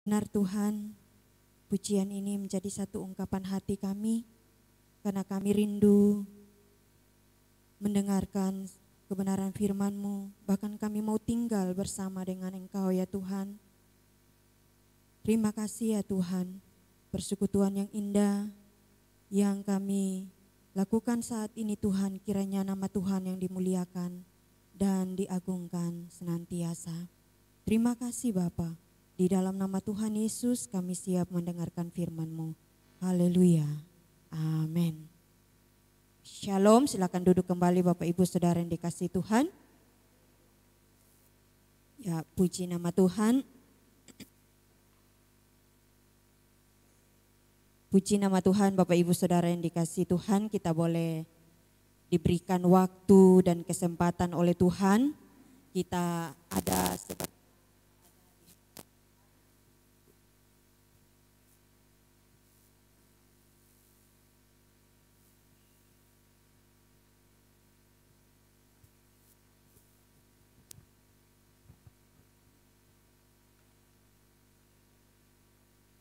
Benar Tuhan, pujian ini menjadi satu ungkapan hati kami karena kami rindu mendengarkan kebenaran firman-Mu. Bahkan kami mau tinggal bersama dengan Engkau ya Tuhan. Terima kasih ya Tuhan, persekutuan yang indah yang kami lakukan saat ini Tuhan, kiranya nama Tuhan yang dimuliakan dan diagungkan senantiasa. Terima kasih Bapa. Di dalam nama Tuhan Yesus kami siap mendengarkan firman-Mu. Haleluya. Amin. Shalom, silakan duduk kembali Bapak Ibu Saudara yang dikasihi Tuhan. Ya, puji nama Tuhan. Puji nama Tuhan Bapak Ibu Saudara yang dikasihi Tuhan, kita boleh diberikan waktu dan kesempatan oleh Tuhan. Kita ada seperti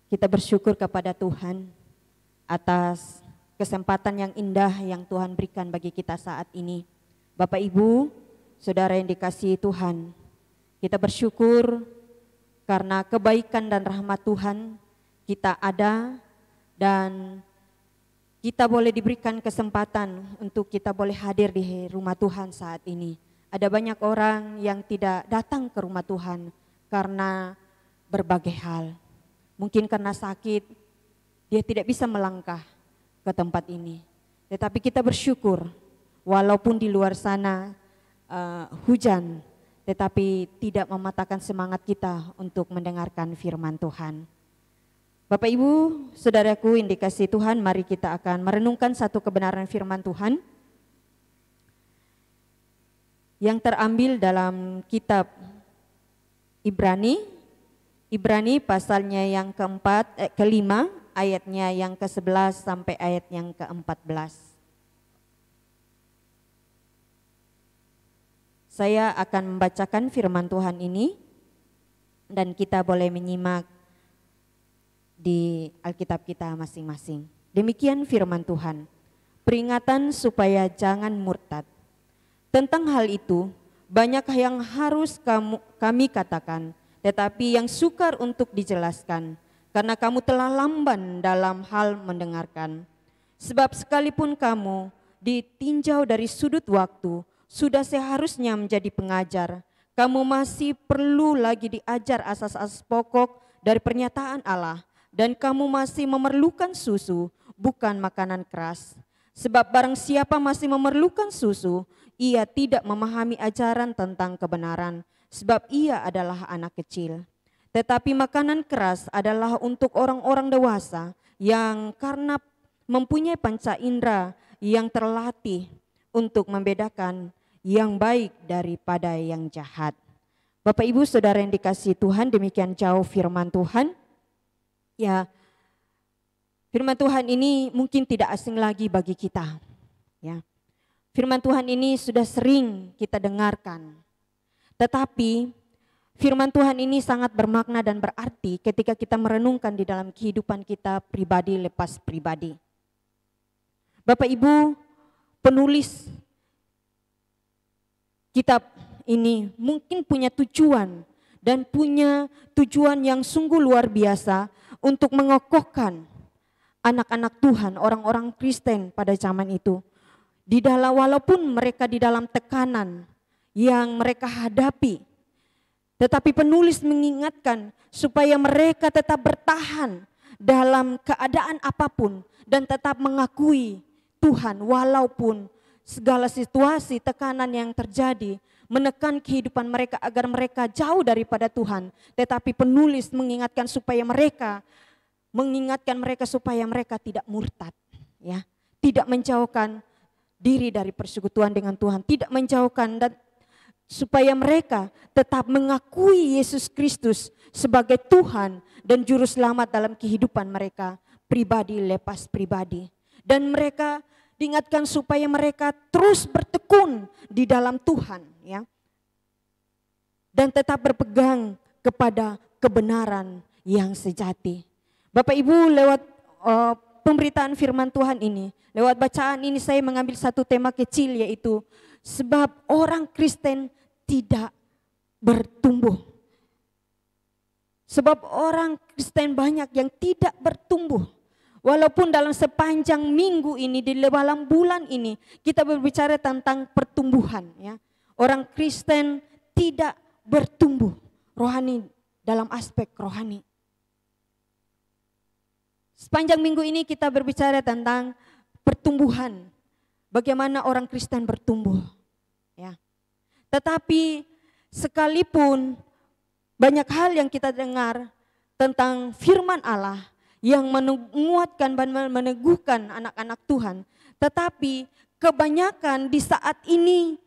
kita bersyukur kepada Tuhan atas kesempatan yang indah yang Tuhan berikan bagi kita saat ini. Bapak Ibu, Saudara yang dikasihi Tuhan, kita bersyukur karena kebaikan dan rahmat Tuhan kita ada dan kita boleh diberikan kesempatan untuk kita boleh hadir di rumah Tuhan saat ini. Ada banyak orang yang tidak datang ke rumah Tuhan karena berbagai hal. Mungkin karena sakit, dia tidak bisa melangkah ke tempat ini. Tetapi kita bersyukur, walaupun di luar sana hujan, tetapi tidak mematahkan semangat kita untuk mendengarkan firman Tuhan. Bapak Ibu, Saudaraku yang dikasihi Tuhan, mari kita akan merenungkan satu kebenaran firman Tuhan yang terambil dalam kitab Ibrani pasalnya yang kelima, ayatnya yang ke-11 sampai ayat yang ke-14. Saya akan membacakan firman Tuhan ini dan kita boleh menyimak di Alkitab kita masing-masing. Demikian firman Tuhan. Peringatan supaya jangan murtad. Tentang hal itu, banyak yang harus kami katakan, tetapi yang sukar untuk dijelaskan, karena kamu telah lamban dalam hal mendengarkan. Sebab sekalipun kamu ditinjau dari sudut waktu, sudah seharusnya menjadi pengajar. Kamu masih perlu lagi diajar asas-asas pokok dari pernyataan Allah, dan kamu masih memerlukan susu, bukan makanan keras. Sebab barang siapa masih memerlukan susu, ia tidak memahami ajaran tentang kebenaran, sebab ia adalah anak kecil. Tetapi makanan keras adalah untuk orang-orang dewasa yang karena mempunyai panca indera yang terlatih untuk membedakan yang baik daripada yang jahat. Bapak Ibu Saudara yang dikasihi Tuhan, demikian jauh firman Tuhan. Ya, firman Tuhan ini mungkin tidak asing lagi bagi kita. Ya, firman Tuhan ini sudah sering kita dengarkan. Tetapi firman Tuhan ini sangat bermakna dan berarti ketika kita merenungkan di dalam kehidupan kita pribadi lepas pribadi. Bapak Ibu, penulis kitab ini mungkin punya tujuan dan punya tujuan yang sungguh luar biasa untuk mengokohkan anak-anak Tuhan, orang-orang Kristen pada zaman itu. Di dalam walaupun mereka di dalam tekanan yang mereka hadapi, tetapi penulis mengingatkan supaya mereka tetap bertahan dalam keadaan apapun dan tetap mengakui Tuhan walaupun segala situasi tekanan yang terjadi menekan kehidupan mereka agar mereka jauh daripada Tuhan. Tetapi penulis mengingatkan mereka supaya mereka tidak murtad, ya, tidak menjauhkan diri dari persekutuan dengan Tuhan, tidak menjauhkan dan supaya mereka tetap mengakui Yesus Kristus sebagai Tuhan dan Juru Selamat dalam kehidupan mereka pribadi lepas pribadi. Dan mereka diingatkan supaya mereka terus bertekun di dalam Tuhan, ya, dan tetap berpegang kepada kebenaran yang sejati. Bapak Ibu, lewat pemberitaan firman Tuhan ini, lewat bacaan ini saya mengambil satu tema kecil, yaitu sebab orang Kristen tidak bertumbuh. Sebab orang Kristen banyak yang tidak bertumbuh. Walaupun dalam sepanjang minggu ini, di dalam bulan ini, kita berbicara tentang pertumbuhan. Ya. Orang Kristen tidak bertumbuh rohani dalam aspek rohani. Sepanjang minggu ini kita berbicara tentang pertumbuhan. Bagaimana orang Kristen bertumbuh. Ya. Tetapi sekalipun banyak hal yang kita dengar tentang firman Allah yang menguatkan dan meneguhkan anak-anak Tuhan. Tetapi kebanyakan di saat ini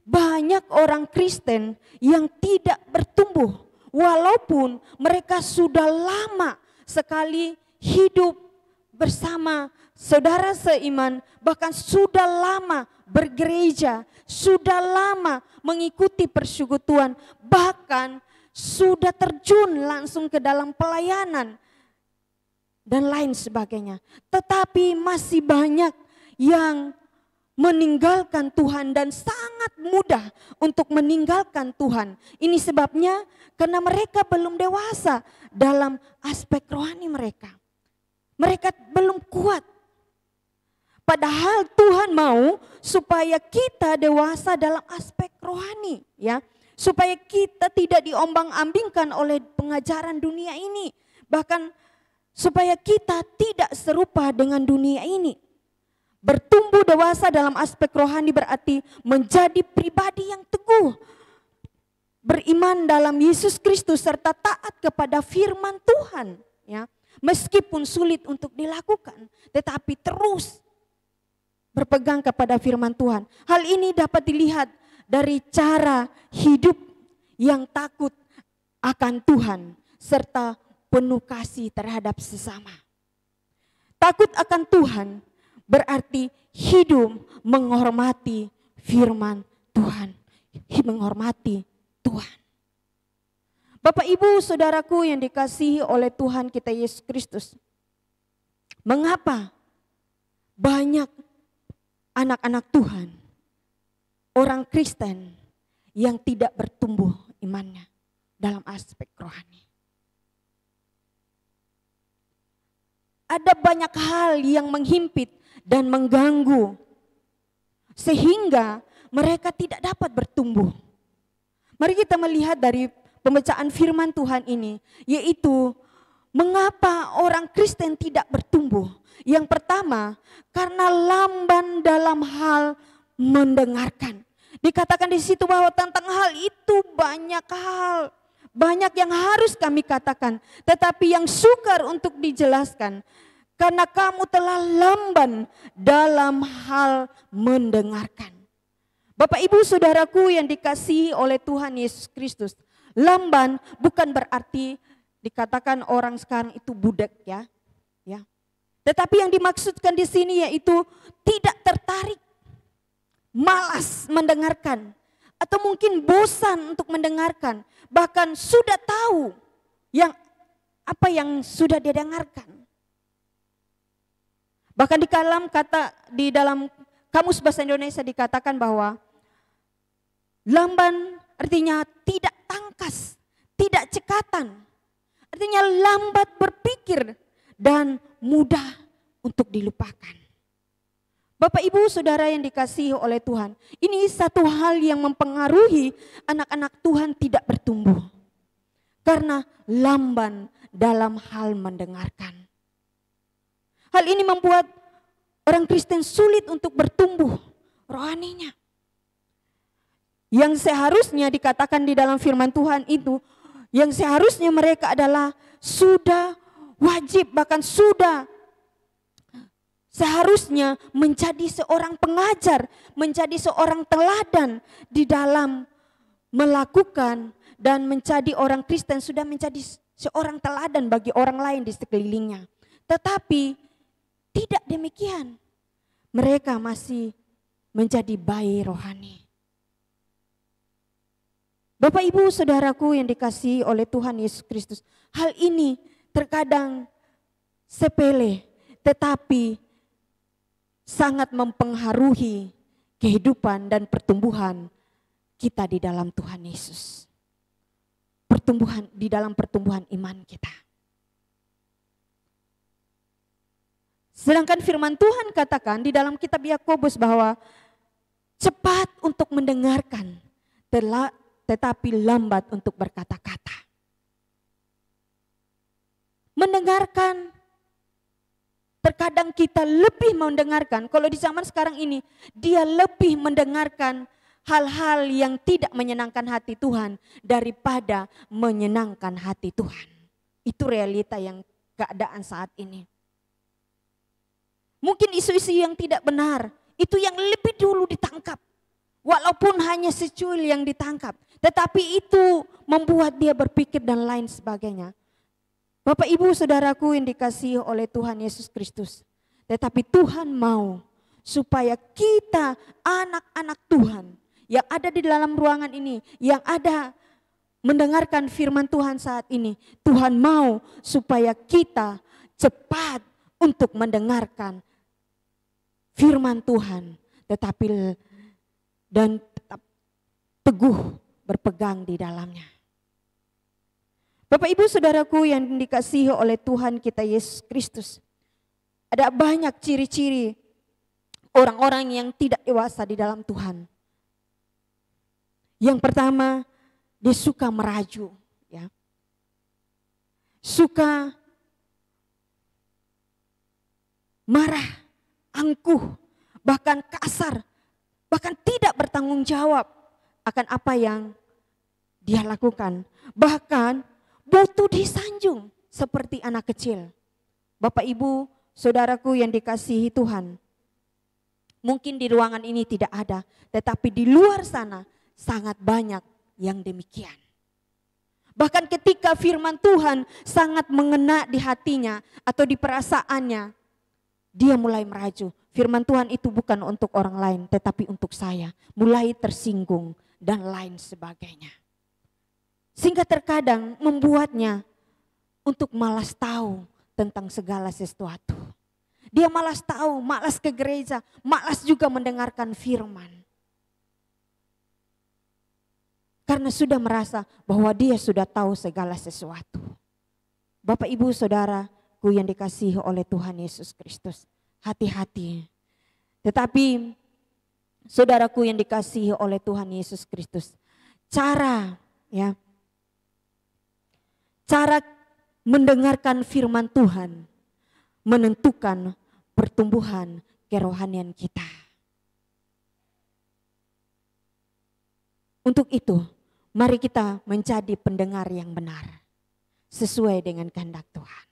banyak orang Kristen yang tidak bertumbuh. Walaupun mereka sudah lama sekali hidup bersama saudara seiman, bahkan sudah lama bergereja, sudah lama mengikuti persekutuan, bahkan sudah terjun langsung ke dalam pelayanan dan lain sebagainya. Tetapi masih banyak yang meninggalkan Tuhan dan sangat mudah untuk meninggalkan Tuhan. Ini sebabnya karena mereka belum dewasa dalam aspek rohani mereka. Mereka belum kuat. Padahal Tuhan mau supaya kita dewasa dalam aspek rohani, ya. Supaya kita tidak diombang-ambingkan oleh pengajaran dunia ini. Bahkan supaya kita tidak serupa dengan dunia ini. Bertumbuh dewasa dalam aspek rohani berarti menjadi pribadi yang teguh. Beriman dalam Yesus Kristus serta taat kepada firman Tuhan, ya. Meskipun sulit untuk dilakukan, tetapi terus berpegang kepada firman Tuhan. Hal ini dapat dilihat dari cara hidup yang takut akan Tuhan serta penuh kasih terhadap sesama. Takut akan Tuhan berarti hidup menghormati firman Tuhan, menghormati Tuhan. Bapak Ibu saudaraku yang dikasihi oleh Tuhan kita Yesus Kristus. Mengapa banyak anak-anak Tuhan, orang Kristen yang tidak bertumbuh imannya dalam aspek rohani? Ada banyak hal yang menghimpit dan mengganggu sehingga mereka tidak dapat bertumbuh. Mari kita melihat dari pembacaan firman Tuhan ini, yaitu mengapa orang Kristen tidak bertumbuh. Yang pertama, karena lamban dalam hal mendengarkan. Dikatakan di situ bahwa tentang hal itu banyak hal, banyak yang harus kami katakan, tetapi yang sukar untuk dijelaskan. Karena kamu telah lamban dalam hal mendengarkan. Bapak Ibu saudaraku yang dikasihi oleh Tuhan Yesus Kristus, lamban bukan berarti dikatakan orang sekarang itu budak, ya. Tetapi yang dimaksudkan di sini yaitu tidak tertarik, malas mendengarkan, atau mungkin bosan untuk mendengarkan, bahkan sudah tahu apa yang sudah dia dengarkan. Bahkan di dalam Kamus Bahasa Indonesia dikatakan bahwa lamban artinya tidak tangkas, tidak cekatan. Artinya lambat berpikir dan mudah untuk dilupakan. Bapak Ibu Saudara yang dikasihi oleh Tuhan, ini satu hal yang mempengaruhi anak-anak Tuhan tidak bertumbuh. Karena lamban dalam hal mendengarkan. Hal ini membuat orang Kristen sulit untuk bertumbuh rohaninya. Yang seharusnya dikatakan di dalam firman Tuhan itu, yang seharusnya mereka adalah sudah wajib, bahkan sudah seharusnya menjadi seorang pengajar, menjadi seorang teladan di dalam melakukan dan menjadi orang Kristen, sudah menjadi seorang teladan bagi orang lain di sekelilingnya. Tetapi tidak demikian. Mereka masih menjadi bayi rohani. Bapak Ibu Saudaraku yang dikasihi oleh Tuhan Yesus Kristus, Hal ini terkadang sepele, tetapi sangat mempengaruhi kehidupan dan pertumbuhan kita di dalam Tuhan Yesus. Di dalam pertumbuhan iman kita. Sedangkan firman Tuhan katakan di dalam kitab Yakobus bahwa cepat untuk mendengarkan, tetapi lambat untuk berkata-kata. Mendengarkan, terkadang kita lebih mendengarkan. Kalau di zaman sekarang ini, dia lebih mendengarkan hal-hal yang tidak menyenangkan hati Tuhan daripada menyenangkan hati Tuhan. Itu realita yang keadaan saat ini. Mungkin isu-isu yang tidak benar, itu yang lebih dulu ditangkap. Walaupun hanya secuil yang ditangkap. Tetapi itu membuat dia berpikir dan lain sebagainya. Bapak Ibu Saudaraku yang dikasihi oleh Tuhan Yesus Kristus. Tetapi Tuhan mau supaya kita anak-anak Tuhan yang ada di dalam ruangan ini, yang ada mendengarkan firman Tuhan saat ini. Tuhan mau supaya kita cepat untuk mendengarkan firman Tuhan. Dan tetap teguh berpegang di dalamnya. Bapak Ibu Saudaraku yang dikasihi oleh Tuhan kita Yesus Kristus. Ada banyak ciri-ciri orang-orang yang tidak dewasa di dalam Tuhan. Yang pertama, dia suka meraju, ya. Suka marah, angkuh, bahkan kasar, bahkan tidak bertanggung jawab akan apa yang dia lakukan. Bahkan butuh disanjung seperti anak kecil. Bapak Ibu, Saudaraku yang dikasihi Tuhan. Mungkin di ruangan ini tidak ada, tetapi di luar sana sangat banyak yang demikian. Bahkan ketika firman Tuhan sangat mengena di hatinya atau di perasaannya, dia mulai meraju. Firman Tuhan itu bukan untuk orang lain, tetapi untuk saya. Mulai tersinggung dan lain sebagainya. Sehingga terkadang membuatnya untuk malas tahu tentang segala sesuatu. Dia malas tahu, malas ke gereja, malas juga mendengarkan firman. Karena sudah merasa bahwa dia sudah tahu segala sesuatu. Bapak Ibu Saudaraku yang dikasihi oleh Tuhan Yesus Kristus, hati-hati. Tetapi saudaraku yang dikasihi oleh Tuhan Yesus Kristus, cara mendengarkan firman Tuhan menentukan pertumbuhan kerohanian kita. Untuk itu, mari kita menjadi pendengar yang benar sesuai dengan kehendak Tuhan.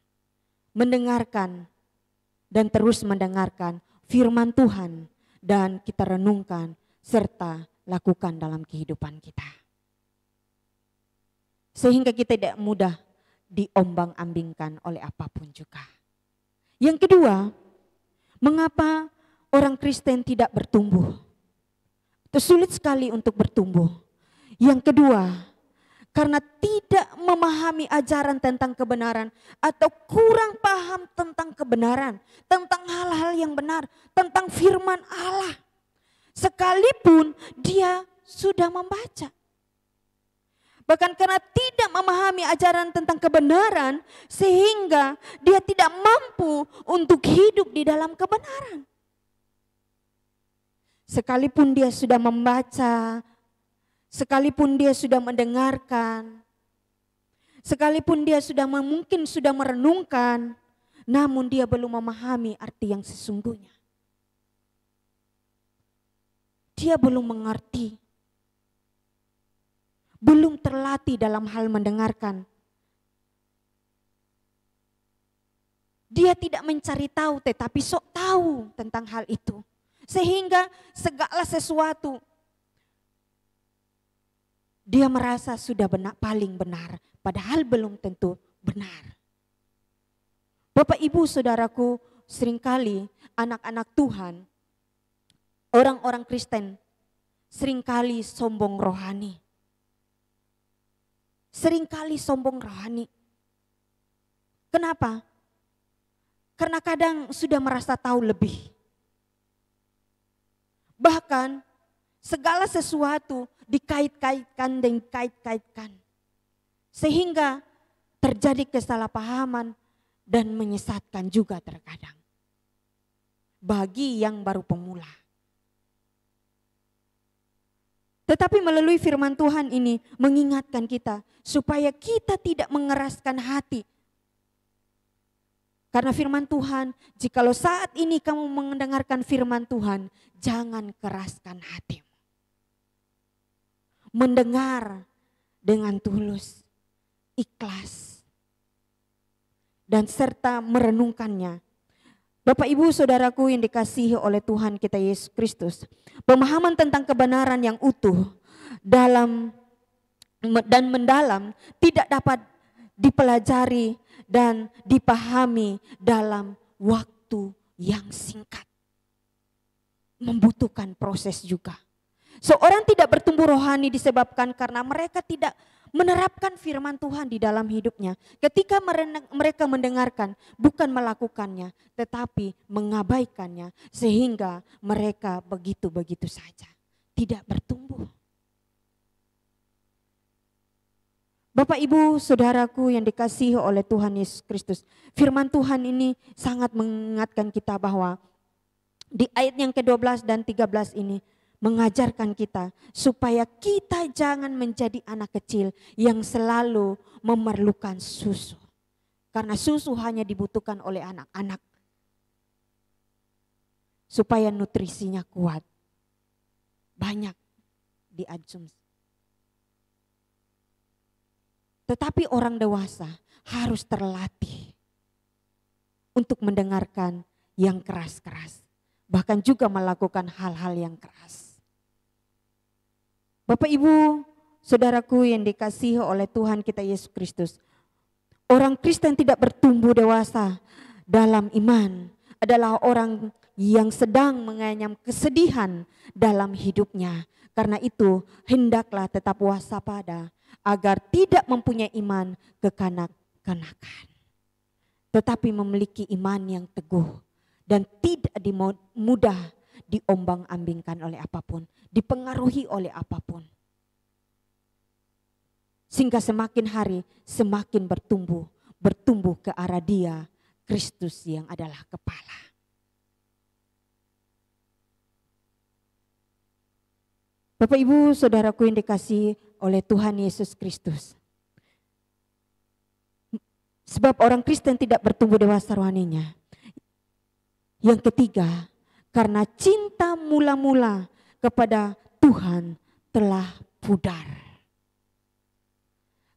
Mendengarkan dan terus mendengarkan firman Tuhan dan kita renungkan serta lakukan dalam kehidupan kita. Sehingga kita tidak mudah diombang-ambingkan oleh apapun juga. Yang kedua, mengapa orang Kristen tidak bertumbuh? Itu sulit sekali untuk bertumbuh. Yang kedua, karena tidak memahami ajaran tentang kebenaran atau kurang paham tentang kebenaran, tentang hal-hal yang benar, tentang firman Allah. Sekalipun dia sudah membaca. Bahkan karena tidak memahami ajaran tentang kebenaran, sehingga dia tidak mampu untuk hidup di dalam kebenaran. Sekalipun dia sudah membaca, sekalipun dia sudah mendengarkan, sekalipun dia mungkin sudah merenungkan, namun dia belum memahami arti yang sesungguhnya. Dia belum mengerti. Belum terlatih dalam hal mendengarkan. Dia tidak mencari tahu tetapi sok tahu tentang hal itu. Sehingga segala sesuatu dia merasa sudah paling benar. Padahal belum tentu benar. Bapak Ibu Saudaraku, seringkali anak-anak Tuhan, orang-orang Kristen seringkali sombong rohani. Seringkali sombong rohani. Kenapa? Karena kadang sudah merasa tahu lebih. Bahkan segala sesuatu dikait-kaitkan dan dikait-kaitkan. Sehingga terjadi kesalahpahaman dan menyesatkan juga terkadang. Bagi yang baru pemula. Tetapi melalui firman Tuhan ini mengingatkan kita supaya kita tidak mengeraskan hati. Karena firman Tuhan, jikalau saat ini kamu mendengarkan firman Tuhan, jangan keraskan hatimu. Mendengar dengan tulus, ikhlas, dan serta merenungkannya. Bapak Ibu Saudaraku yang dikasihi oleh Tuhan kita Yesus Kristus, pemahaman tentang kebenaran yang utuh dalam dan mendalam tidak dapat dipelajari dan dipahami dalam waktu yang singkat. Membutuhkan proses juga. Seorang tidak bertumbuh rohani disebabkan karena mereka tidak menerapkan firman Tuhan di dalam hidupnya. Ketika mereka mendengarkan, bukan melakukannya, tetapi mengabaikannya. Sehingga mereka begitu-begitu saja. Tidak bertumbuh. Bapak Ibu Saudaraku yang dikasihi oleh Tuhan Yesus Kristus. Firman Tuhan ini sangat mengingatkan kita bahwa di ayat yang ke-12 dan 13 ini mengajarkan kita supaya kita jangan menjadi anak kecil yang selalu memerlukan susu. Karena susu hanya dibutuhkan oleh anak-anak. Supaya nutrisinya kuat. Banyak diasumsi. Tetapi orang dewasa harus terlatih untuk mendengarkan yang keras-keras. Bahkan juga melakukan hal-hal yang keras. Bapak Ibu, Saudaraku yang dikasihi oleh Tuhan kita Yesus Kristus. Orang Kristen tidak bertumbuh dewasa dalam iman adalah orang yang sedang mengenyam kesedihan dalam hidupnya. Karena itu hendaklah tetap waspada agar tidak mempunyai iman kekanak-kanakan. Tetapi memiliki iman yang teguh dan tidak mudah diombang-ambingkan oleh apapun, dipengaruhi oleh apapun. Sehingga semakin hari semakin bertumbuh ke arah Dia, Kristus yang adalah kepala. Bapak Ibu Saudaraku yang dikasihi oleh Tuhan Yesus Kristus. Sebab orang Kristen tidak bertumbuh dewasa rohaninya. Yang ketiga, karena cinta mula-mula kepada Tuhan telah pudar.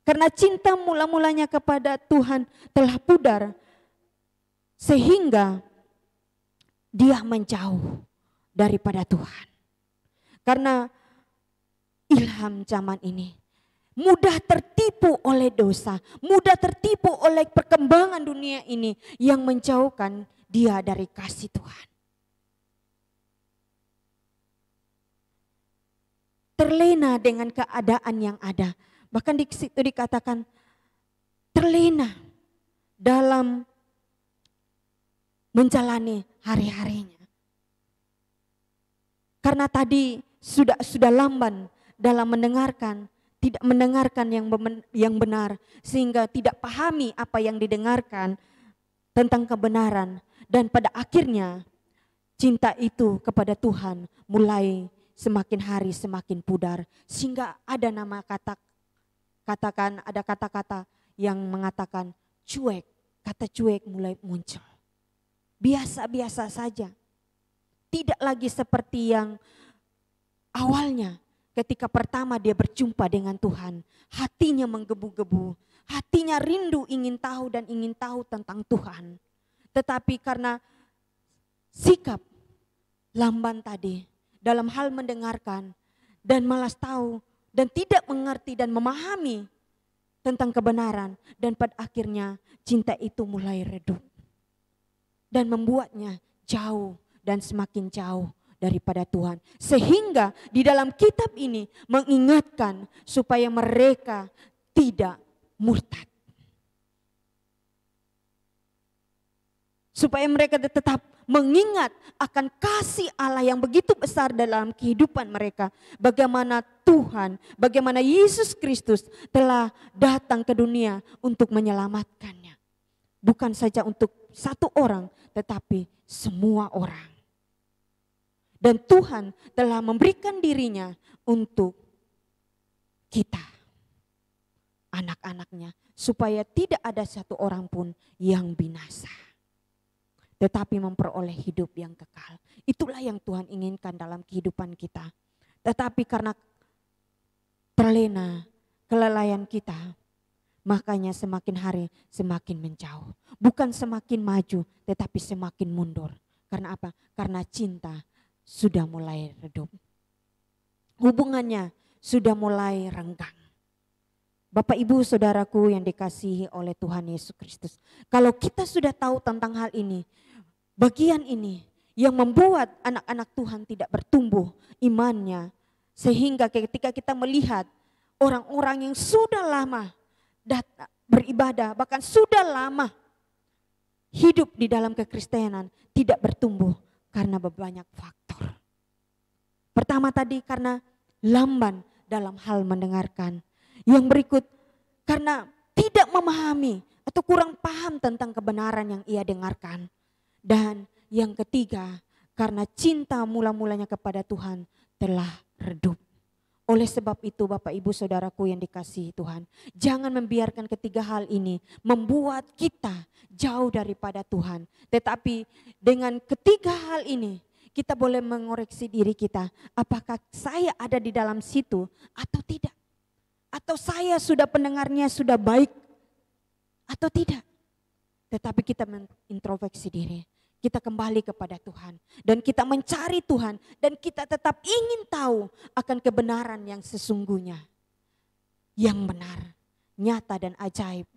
Karena cinta mula-mulanya kepada Tuhan telah pudar, sehingga dia menjauh daripada Tuhan. Karena ilham zaman ini mudah tertipu oleh dosa, mudah tertipu oleh perkembangan dunia ini yang menjauhkan dia dari kasih Tuhan. Terlena dengan keadaan yang ada. Bahkan di situ dikatakan terlena dalam menjalani hari-harinya. Karena tadi sudah lamban dalam mendengarkan, tidak mendengarkan yang benar, sehingga tidak pahami apa yang didengarkan tentang kebenaran. Dan pada akhirnya cinta itu kepada Tuhan mulai semakin hari semakin pudar. Sehingga ada ada kata-kata yang mengatakan cuek, kata cuek mulai muncul. Biasa-biasa saja. Tidak lagi seperti yang awalnya ketika pertama dia berjumpa dengan Tuhan. Hatinya menggebu-gebu, hatinya rindu ingin tahu dan ingin tahu tentang Tuhan. Tetapi karena sikap lamban tadi dalam hal mendengarkan dan malas tahu dan tidak mengerti dan memahami tentang kebenaran. Dan pada akhirnya cinta itu mulai redup. Dan membuatnya jauh dan semakin jauh daripada Tuhan. Sehingga di dalam kitab ini mengingatkan supaya mereka tidak murtad. Supaya mereka tetap mengingat akan kasih Allah yang begitu besar dalam kehidupan mereka. Bagaimana Tuhan, bagaimana Yesus Kristus telah datang ke dunia untuk menyelamatkannya. Bukan saja untuk satu orang, tetapi semua orang. Dan Tuhan telah memberikan dirinya untuk kita, anak-anaknya, supaya tidak ada satu orang pun yang binasa, tetapi memperoleh hidup yang kekal. Itulah yang Tuhan inginkan dalam kehidupan kita. Tetapi karena terlena, kelalaian kita, makanya semakin hari semakin menjauh. Bukan semakin maju, tetapi semakin mundur. Karena apa? Karena cinta sudah mulai redup. Hubungannya sudah mulai renggang. Bapak Ibu Saudaraku yang dikasihi oleh Tuhan Yesus Kristus. Kalau kita sudah tahu tentang hal ini, bagian ini yang membuat anak-anak Tuhan tidak bertumbuh imannya. Sehingga ketika kita melihat orang-orang yang sudah lama beribadah, bahkan sudah lama hidup di dalam kekristenan, tidak bertumbuh karena banyak faktor. Pertama tadi karena lamban dalam hal mendengarkan. Yang berikut karena tidak memahami atau kurang paham tentang kebenaran yang ia dengarkan. Dan yang ketiga karena cinta mula-mulanya kepada Tuhan telah redup. Oleh sebab itu Bapak Ibu Saudaraku yang dikasihi Tuhan, jangan membiarkan ketiga hal ini membuat kita jauh daripada Tuhan. Tetapi dengan ketiga hal ini kita boleh mengoreksi diri kita, apakah saya ada di dalam situ atau tidak. Atau saya sudah pendengarnya sudah baik atau tidak. Tetapi kita mengintrospeksi diri. Kita kembali kepada Tuhan. Dan kita mencari Tuhan. Dan kita tetap ingin tahu akan kebenaran yang sesungguhnya. Yang benar, nyata dan ajaib.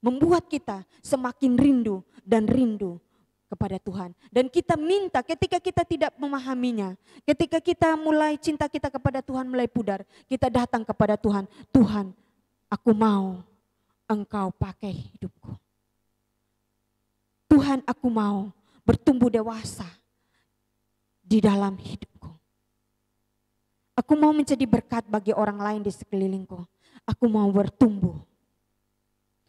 Membuat kita semakin rindu dan rindu kepada Tuhan. Dan kita minta ketika kita tidak memahaminya, ketika kita mulai cinta kita kepada Tuhan mulai pudar, kita datang kepada Tuhan. Tuhan, aku mau Engkau pakai hidupku. Tuhan, aku mau bertumbuh dewasa di dalam hidupku. Aku mau menjadi berkat bagi orang lain di sekelilingku. Aku mau bertumbuh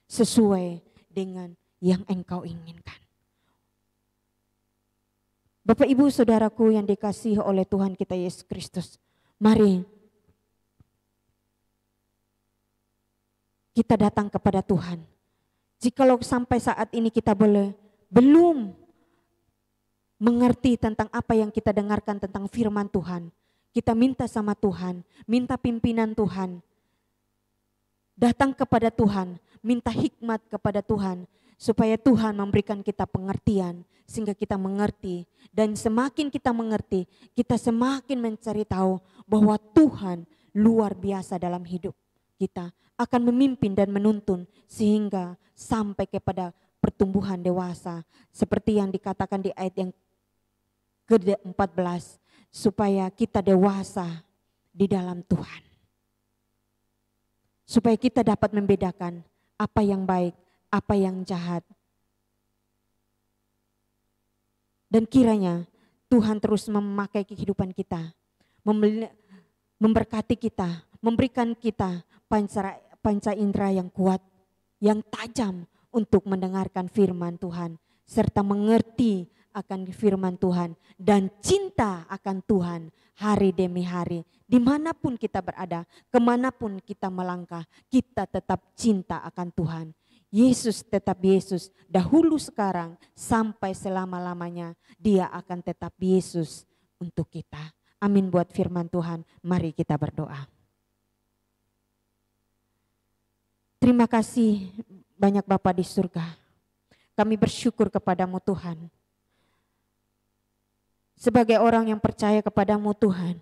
sesuai dengan yang Engkau inginkan. Bapak Ibu Saudaraku yang dikasihi oleh Tuhan kita Yesus Kristus. Mari kita datang kepada Tuhan. Jikalau sampai saat ini kita belum mengerti tentang apa yang kita dengarkan tentang firman Tuhan. Kita minta sama Tuhan, minta pimpinan Tuhan. Datang kepada Tuhan, minta hikmat kepada Tuhan. Supaya Tuhan memberikan kita pengertian sehingga kita mengerti. Dan semakin kita mengerti, kita semakin mencari tahu bahwa Tuhan luar biasa dalam hidup kita. Akan memimpin dan menuntun sehingga sampai kepada pertumbuhan dewasa. Seperti yang dikatakan di ayat yang ke-14. Supaya kita dewasa di dalam Tuhan. Supaya kita dapat membedakan apa yang baik, apa yang jahat. Dan kiranya Tuhan terus memakai kehidupan kita, memberkati kita, memberikan kita panca indera yang kuat, yang tajam untuk mendengarkan firman Tuhan, serta mengerti akan firman Tuhan dan cinta akan Tuhan hari demi hari. Dimanapun kita berada, kemanapun kita melangkah, kita tetap cinta akan Tuhan. Yesus tetap Yesus, dahulu sekarang sampai selama-lamanya dia akan tetap Yesus untuk kita. Amin buat firman Tuhan, mari kita berdoa. Terima kasih banyak Bapa di surga. Kami bersyukur kepadamu Tuhan. Sebagai orang yang percaya kepadamu Tuhan,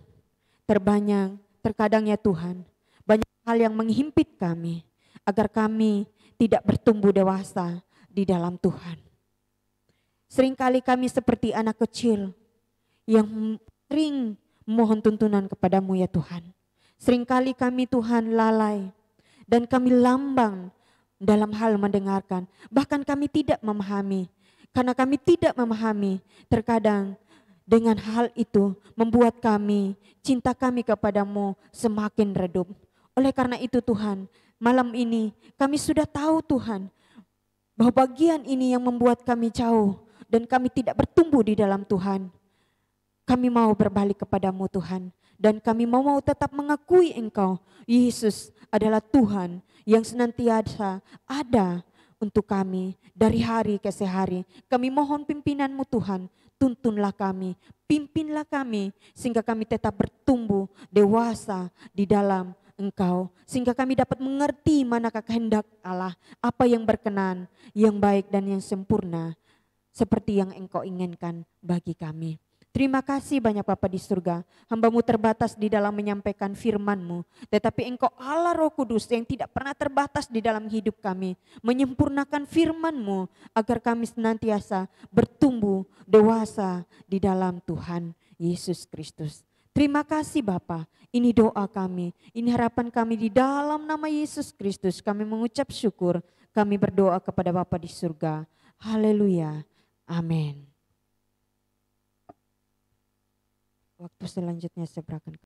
terkadang ya Tuhan, banyak hal yang menghimpit kami agar kami tidak bertumbuh dewasa di dalam Tuhan. Seringkali kami seperti anak kecil yang sering mohon tuntunan kepadamu ya Tuhan. Seringkali kami Tuhan lalai dan kami lamban dalam hal mendengarkan. Bahkan kami tidak memahami. Karena kami tidak memahami, terkadang dengan hal itu membuat kami, cinta kami kepadamu semakin redup. Oleh karena itu Tuhan, malam ini kami sudah tahu Tuhan, bahwa bagian ini yang membuat kami jauh dan kami tidak bertumbuh di dalam Tuhan. Kami mau berbalik kepadamu Tuhan, dan kami mau tetap mengakui Engkau, Yesus adalah Tuhan yang senantiasa ada untuk kami dari hari ke hari. Kami mohon pimpinan-Mu Tuhan, tuntunlah kami, pimpinlah kami sehingga kami tetap bertumbuh dewasa di dalam Engkau, sehingga kami dapat mengerti manakah kehendak Allah, apa yang berkenan, yang baik dan yang sempurna, seperti yang Engkau inginkan bagi kami. Terima kasih banyak Bapa di surga, hamba-Mu terbatas di dalam menyampaikan firman-Mu, tetapi Engkau Allah Roh Kudus yang tidak pernah terbatas di dalam hidup kami, menyempurnakan firman-Mu agar kami senantiasa bertumbuh dewasa di dalam Tuhan Yesus Kristus. Terima kasih Bapa, ini doa kami, ini harapan kami di dalam nama Yesus Kristus. Kami mengucap syukur, kami berdoa kepada Bapa di surga. Haleluya, amin. Waktu selanjutnya saya berikan